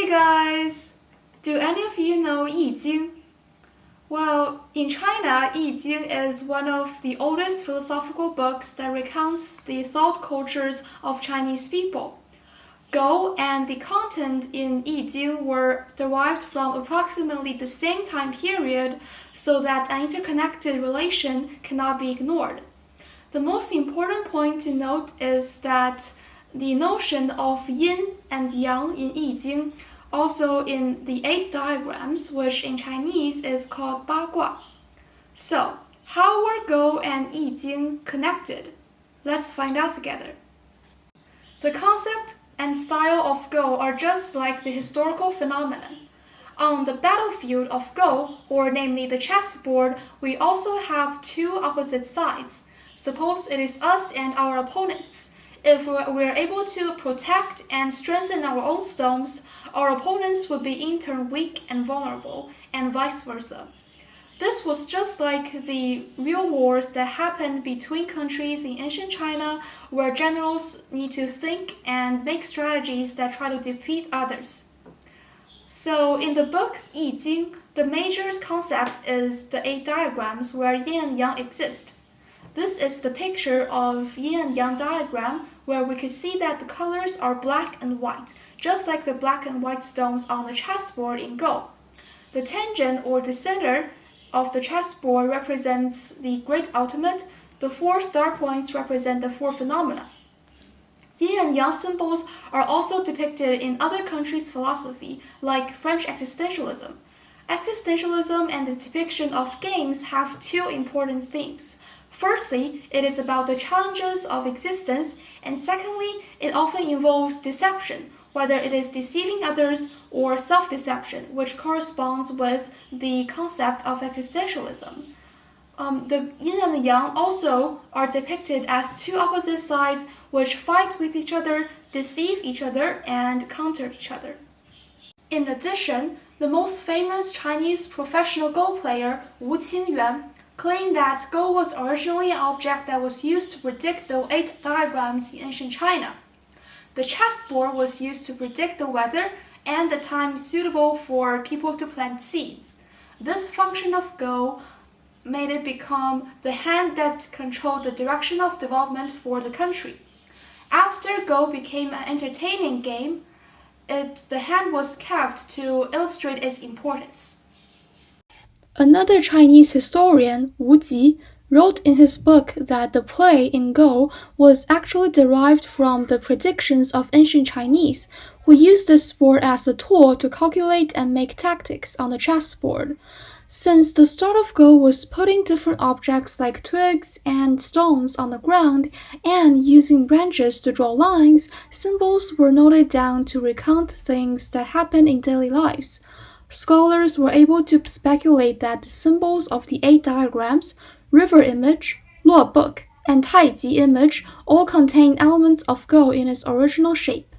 guys! Do any of you know Yi Jing? Well, in China, Yi Jing is one of the oldest philosophical books that recounts the thought cultures of Chinese people. Go and the content in Yi Jing were derived from approximately the same time period, so that an interconnected relation cannot be ignored. The most important point to note is that the notion of yin and yang in Yi Jing, also in the 8 diagrams, which in Chinese is called Ba Gua. So, how were Go and Yi Jing connected? Let's find out together. The concept and style of Go are just like the historical phenomenon. On the battlefield of Go, or namely the chessboard, we also have two opposite sides. Suppose it is us and our opponents. If we're able to protect and strengthen our own stones, our opponents would be in turn weak and vulnerable, and vice versa. This was just like the real wars that happened between countries in ancient China, where generals need to think and make strategies that try to defeat others. So in the book Yi Jing, the major concept is the 8 diagrams where yin and yang exist. This is the picture of yin and yang diagram where we could see that the colors are black and white, just like the black and white stones on the chessboard in Go. The tangent or the center of the chessboard represents the great ultimate. The 4 star points represent the 4 phenomena. Yin and yang symbols are also depicted in other countries' philosophy, like French existentialism. Existentialism and the depiction of games have 2 important themes. Firstly, it is about the challenges of existence, and secondly, it often involves deception, whether it is deceiving others or self-deception, which corresponds with the concept of existentialism. The yin and the yang also are depicted as 2 opposite sides which fight with each other, deceive each other, and counter each other. In addition, the most famous Chinese professional Go player, Wu Qingyuan, claimed that Go was originally an object that was used to predict the 8 diagrams in ancient China. The chessboard was used to predict the weather and the time suitable for people to plant seeds. This function of Go made it become the hand that controlled the direction of development for the country. After Go became an entertaining game, the hand was kept to illustrate its importance. Another Chinese historian, Wu Ji, wrote in his book that the play in Go was actually derived from the predictions of ancient Chinese, who used this sport as a tool to calculate and make tactics on the chessboard. Since the start of Go was putting different objects like twigs and stones on the ground and using branches to draw lines, symbols were noted down to recount things that happened in daily lives. Scholars were able to speculate that the symbols of the 8 diagrams, river image, Luo book, and Taiji image all contain elements of Go in its original shape.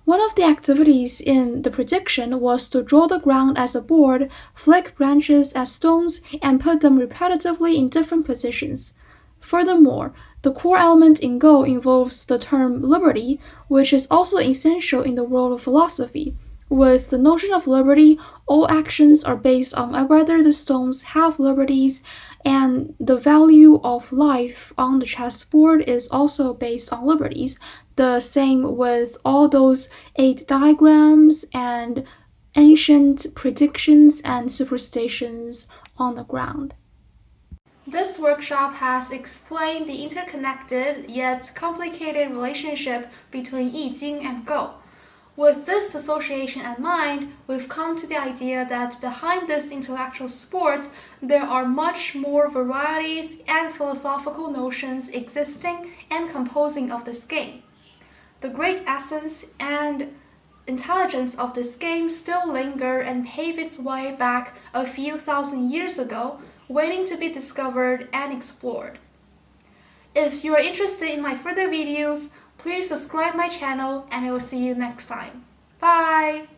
One of the activities in the prediction was to draw the ground as a board, flick branches as stones, and put them repetitively in different positions. Furthermore, the core element in Go involves the term liberty, which is also essential in the world of philosophy. With the notion of liberty, all actions are based on whether the stones have liberties, and the value of life on the chessboard is also based on liberties. The same with all those 8 diagrams and ancient predictions and superstitions on the ground. This workshop has explained the interconnected yet complicated relationship between Yi Jing and Go. With this association in mind, we've come to the idea that behind this intellectual sport, there are much more varieties and philosophical notions existing and composing of this game. The great essence and intelligence of this game still linger and pave its way back a few thousand years ago, waiting to be discovered and explored. If you are interested in my further videos, please subscribe my channel and I will see you next time. Bye!